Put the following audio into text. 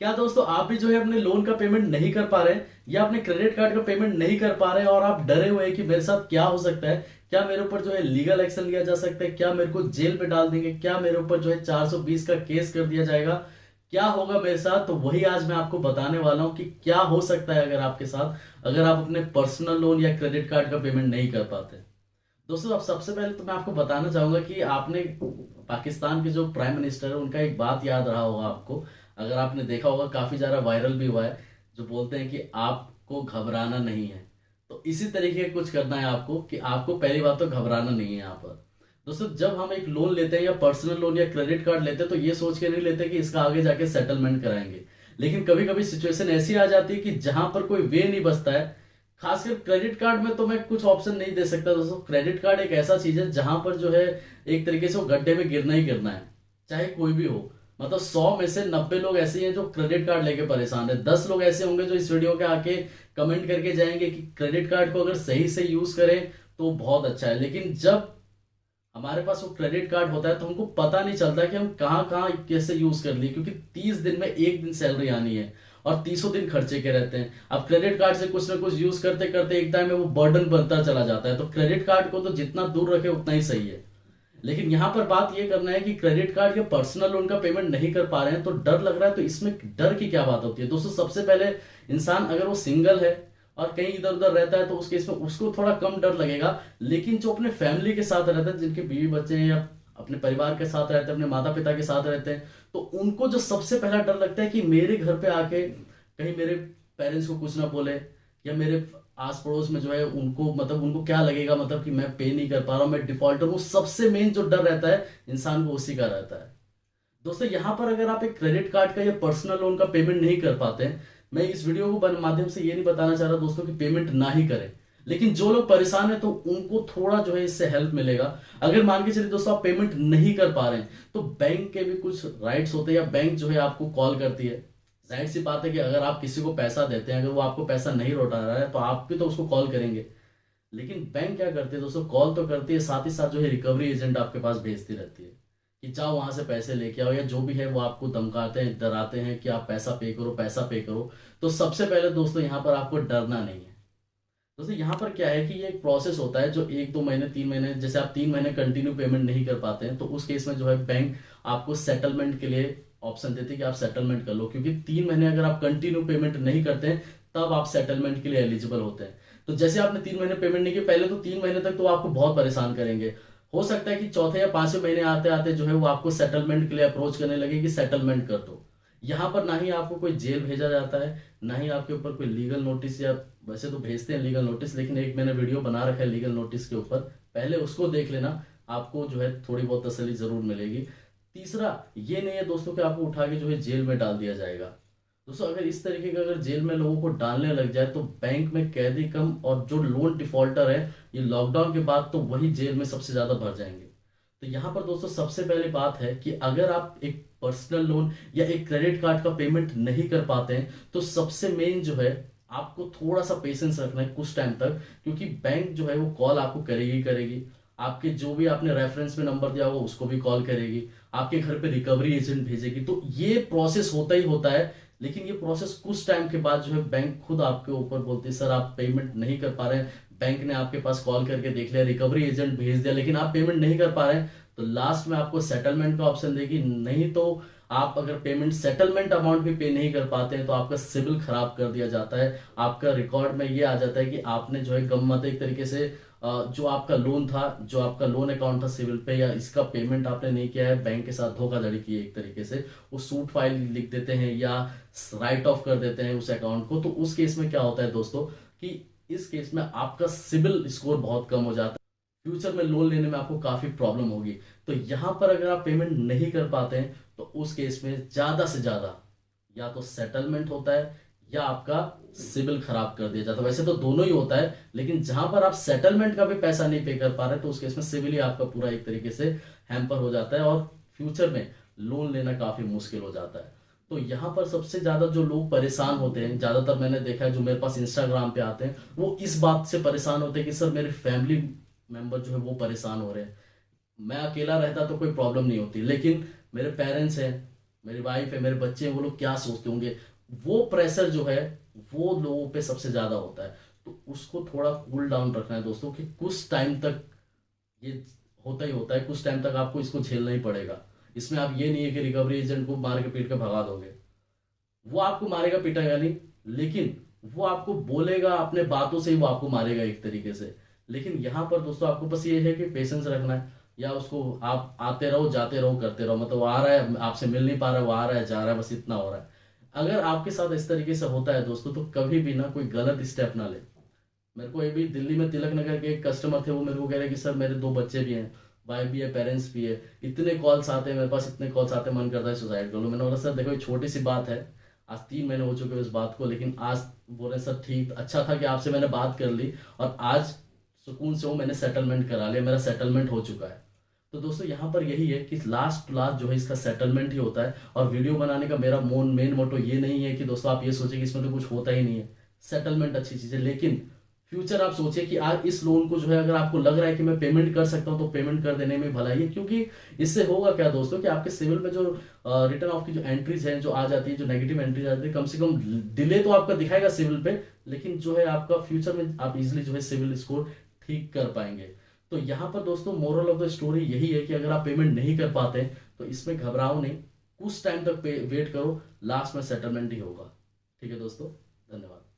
क्या दोस्तों आप भी जो है अपने लोन का पेमेंट नहीं कर पा रहे हैं या अपने क्रेडिट कार्ड का पेमेंट नहीं कर पा रहे हैं और आप डरे हुए हैं कि मेरे साथ क्या हो सकता है? क्या मेरे ऊपर जो है लीगल एक्शन लिया जा सकता है? क्या मेरे को जेल में डाल देंगे? क्या मेरे ऊपर जो है 420 का केस कर दिया जाएगा? क्या होगा मेरे साथ? तो वही आज मैं आपको बताने वाला हूं कि क्या हो सकता है अगर आपके साथ, अगर आप अपने पर्सनल लोन या क्रेडिट कार्ड का पेमेंट नहीं कर पाते। दोस्तों अब सबसे पहले तो मैं आपको बताना चाहूंगा कि आपने पाकिस्तान के जो प्राइम मिनिस्टर है उनका एक बात याद रहा होगा आपको, अगर आपने देखा होगा काफी ज्यादा वायरल भी हुआ है, जो बोलते हैं कि आपको घबराना नहीं है। तो इसी तरीके का कुछ करना है आपको कि आपको पहली बात तो घबराना नहीं है यहाँ पर। दोस्तों जब हम एक लोन लेते हैं या पर्सनल लोन या क्रेडिट कार्ड लेते हैं तो ये सोच के नहीं लेते कि इसका आगे जाके सेटलमेंट कराएंगे। लेकिन कभी कभी सिचुएशन ऐसी आ जाती है कि जहां पर कोई वे नहीं बचता है। खासकर क्रेडिट कार्ड में तो मैं कुछ ऑप्शन नहीं दे सकता दोस्तों। क्रेडिट कार्ड एक ऐसा चीज है जहां पर जो है एक तरीके से वो गड्ढे में गिरना ही गिरना है, चाहे कोई भी हो। मतलब 100 में से 90 लोग ऐसे हैं जो क्रेडिट कार्ड लेके परेशान है। 10 लोग ऐसे होंगे जो इस वीडियो के आके कमेंट करके जाएंगे कि क्रेडिट कार्ड को अगर सही से यूज करें तो बहुत अच्छा है। लेकिन जब हमारे पास वो क्रेडिट कार्ड होता है तो हमको पता नहीं चलता कि हम कहाँ कहाँ कैसे यूज कर लिए, क्योंकि 30 दिन में एक दिन सैलरी आनी है और 30 दिन खर्चे के रहते हैं। अब क्रेडिट कार्ड से कुछ ना कुछ यूज करते करते एक टाइम में वो बर्डन बनता चला जाता है। तो क्रेडिट कार्ड को तो जितना दूर रखे उतना ही सही है। लेकिन यहाँ पर बात ये करना है कि क्रेडिट कार्ड या पर्सनल लोन का पेमेंट नहीं कर पा रहे हैं तो डर लग रहा है। तो इसमें डर की क्या बात होती है दोस्तों? सबसे पहले इंसान अगर वो सिंगल है और कहीं इधर उधर रहता है तो उस केस में उसको थोड़ा कम डर लगेगा। लेकिन जो अपने फैमिली के साथ रहता है, जिनके बीवी बच्चे हैं या अपने परिवार के साथ रहते हैं, अपने माता पिता के साथ रहते हैं, तो उनको जो सबसे पहला डर लगता है कि मेरे घर पे आके कहीं मेरे पेरेंट्स को कुछ ना बोले, या मेरे आस पड़ोस में जो है उनको, मतलब उनको क्या लगेगा, मतलब कि मैं पे नहीं कर पा रहा हूं, मैं डिफॉल्टर हूं। सबसे मेन जो डर रहता है इंसान को उसी का रहता है। दोस्तों यहाँ पर अगर आप एक क्रेडिट कार्ड का या पर्सनल लोन का पेमेंट नहीं कर पाते हैं, मैं इस वीडियो को माध्यम से ये नहीं बताना चाह रहा दोस्तों कि पेमेंट ना ही करें। लेकिन जो लोग परेशान है तो उनको थोड़ा जो है इससे हेल्प मिलेगा। अगर मान के चलिए दोस्तों आप पेमेंट नहीं कर पा रहे हैं तो बैंक के भी कुछ राइट्स होते हैं, या बैंक जो है आपको कॉल करती है। जाहिर सी बात है कि अगर आप किसी को पैसा देते हैं, अगर वो आपको पैसा नहीं लौटा रहा है तो आप भी तो उसको कॉल करेंगे। लेकिन बैंक क्या करती है दोस्तों? कॉल तो करती है, साथ ही साथ जो है रिकवरी एजेंट आपके पास भेजती रहती है कि जाओ वहां से पैसे लेके आओ, या जो भी है वो आपको धमकाते हैं, डराते हैं कि आप पैसा पे करो, पैसा पे करो। तो सबसे पहले दोस्तों यहाँ पर आपको डरना नहीं है। दोस्तों यहाँ पर क्या है कि ये एक प्रोसेस होता है जो 1 2 महीने 3 महीने, जैसे आप 3 महीने कंटिन्यू पेमेंट नहीं कर पाते हैं तो उस केस में जो है बैंक आपको सेटलमेंट के लिए ऑप्शन देती है कि आप सेटलमेंट कर लो। क्योंकि 3 महीने अगर आप कंटिन्यू पेमेंट नहीं करते हैं तब आप सेटलमेंट के लिए एलिजिबल होते हैं। तो जैसे आपने 3 महीने पेमेंट नहीं किया पहले, तो 3 महीने तक तो आपको बहुत परेशान करेंगे। हो सकता है कि चौथे या पांचवें महीने आते आते जो है वो आपको सेटलमेंट के लिए अप्रोच करने लगे कि सेटलमेंट कर दो। यहाँ पर ना ही आपको कोई जेल भेजा जाता है, ना ही आपके ऊपर कोई लीगल नोटिस, या वैसे तो भेजते हैं लीगल नोटिस, लेकिन एक मैंने वीडियो बना रखा है लीगल नोटिस के ऊपर, पहले उसको देख लेना। आपको जो है थोड़ी बहुत तसल्ली जरूर मिलेगी। तीसरा ये नहीं है दोस्तों कि आपको उठा के जो है जेल में डाल दिया जाएगा। दोस्तों अगर इस तरीके का अगर जेल में लोगों को डालने लग जाए तो बैंक में कैदी कम और जो लोन डिफॉल्टर है, ये लॉकडाउन के बाद तो वही जेल में सबसे ज्यादा भर जाएंगे। तो यहाँ पर दोस्तों सबसे पहली बात है कि अगर आप एक पर्सनल लोन या एक क्रेडिट कार्ड का पेमेंट नहीं कर पाते हैं तो सबसे मेन जो है आपको थोड़ा सा पेशेंस रखना है कुछ टाइम तक। क्योंकि बैंक जो है वो कॉल आपको करेगी करेगी, आपके जो भी आपने रेफरेंस में नंबर दिया होगा उसको भी कॉल करेगी, आपके घर पे रिकवरी एजेंट भेजेगी। तो ये प्रोसेस होता ही होता है। लेकिन ये प्रोसेस कुछ टाइम के बाद जो है बैंक खुद आपके ऊपर बोलती है सर आप पेमेंट नहीं कर पा रहे हैं। बैंक ने आपके पास कॉल करके देख लिया, रिकवरी एजेंट भेज दिया, लेकिन आप पेमेंट नहीं कर पा रहे हैं, तो लास्ट में आपको सेटलमेंट का ऑप्शन देगी। नहीं तो आप अगर पेमेंट सेटलमेंट अमाउंट भी पे नहीं कर पाते हैं तो आपका सिविल खराब कर दिया जाता है। आपका रिकॉर्ड में ये आ जाता है कि आपने जो है गम्मत एक तरीके से जो आपका लोन था, जो आपका लोन अकाउंट था सिविल पे, या इसका पेमेंट आपने नहीं किया है, बैंक के साथ धोखाधड़ी की है एक तरीके से, वो सूट फाइल लिख देते हैं या राइट ऑफ कर देते हैं उस अकाउंट को। तो उस केस में क्या होता है दोस्तों कि इस केस में आपका सिबिल स्कोर बहुत कम हो जाता है, फ्यूचर में लोन लेने में आपको काफी प्रॉब्लम होगी। तो यहां पर अगर आप पेमेंट नहीं कर पाते हैं तो उस केस में ज्यादा से ज्यादा या तो सेटलमेंट होता है या आपका सिबिल खराब कर दिया जाता है। वैसे तो दोनों ही होता है, लेकिन जहां पर आप सेटलमेंट का भी पैसा नहीं पे कर पा रहे तो उस केस में सिबिल ही आपका पूरा एक तरीके से हैम्पर हो जाता है और फ्यूचर में लोन लेना काफी मुश्किल हो जाता है। तो यहाँ पर सबसे ज्यादा जो लोग परेशान होते हैं, ज्यादातर मैंने देखा है जो मेरे पास इंस्टाग्राम पे आते हैं, वो इस बात से परेशान होते हैं कि सर मेरे फैमिली मेंबर जो है वो परेशान हो रहे हैं। मैं अकेला रहता तो कोई प्रॉब्लम नहीं होती, लेकिन मेरे पेरेंट्स हैं, मेरी वाइफ है, मेरे बच्चे हैं, वो लोग क्या सोचते होंगे। वो प्रेशर जो है वो लोगों पे सबसे ज्यादा होता है। तो उसको थोड़ा कूल डाउन रखना है दोस्तों, कि कुछ टाइम तक ये होता ही होता है, कुछ टाइम तक आपको इसको झेलना ही पड़ेगा। इसमें आप ये नहीं है कि रिकवरी एजेंट को मार के पीट के भगा दोगे। वो आपको मारेगा पीटेगा नहीं, लेकिन वो आपको बोलेगा, अपने बातों से ही वो आपको मारेगा एक तरीके से। लेकिन यहाँ पर दोस्तों आपको बस ये है कि पेशेंस रखना है, या उसको आप आते रहो जाते रहो करते रहो, मतलब वो आ रहा है आपसे मिल नहीं पा रहा है, वो आ रहा है जा रहा है, बस इतना हो रहा है। अगर आपके साथ इस तरीके से होता है दोस्तों, तो कभी भी ना कोई गलत स्टेप ना ले। मेरे को अभी दिल्ली में तिलक नगर के एक कस्टमर थे, वो मेरे को कह रहे कि सर मेरे दो बच्चे भी हैं, वाइफ भी है, पेरेंट्स भी है, इतने कॉल्स आते हैं मेरे पास, इतने कॉल्स आते हैं, मन करता है सुसाइड कर लो। मैंने बोला सर देखो ये छोटी सी बात है, आज 3 महीने हो चुके हैं इस बात को, लेकिन आज बोल रहे सर ठीक अच्छा था कि आपसे मैंने बात कर ली, और आज सुकून से वो मैंने सेटलमेंट करा लिया, मेरा सेटलमेंट हो चुका है। तो दोस्तों यहाँ पर यही है कि लास्ट टू लास्ट जो है इसका सेटलमेंट ही होता है। और वीडियो बनाने का मेरा मेन मोटो ये नहीं है कि दोस्तों आप ये सोचें कि इसमें तो कुछ होता ही नहीं है। सेटलमेंट अच्छी चीज है, लेकिन फ्यूचर आप सोचिए कि आज इस लोन को जो है अगर आपको लग रहा है कि मैं पेमेंट कर सकता हूं, तो पेमेंट कर देने में भलाई है। क्योंकि इससे होगा क्या दोस्तों, कि आपके सिविल में जो रिटर्न ऑफ की जो एंट्रीज हैं जो आ जाती है, जो नेगेटिव एंट्रीज आती है, कम से कम डिले तो आपका दिखाएगा सिविल पे, लेकिन जो है आपका फ्यूचर में आप इजिली जो है सिविल स्कोर ठीक कर पाएंगे। तो यहाँ पर दोस्तों मोरल ऑफ द स्टोरी यही है कि अगर आप पेमेंट नहीं कर पाते तो इसमें घबराओ नहीं, कुछ टाइम तक वेट करो, लास्ट में सेटलमेंट ही होगा। ठीक है दोस्तों, धन्यवाद।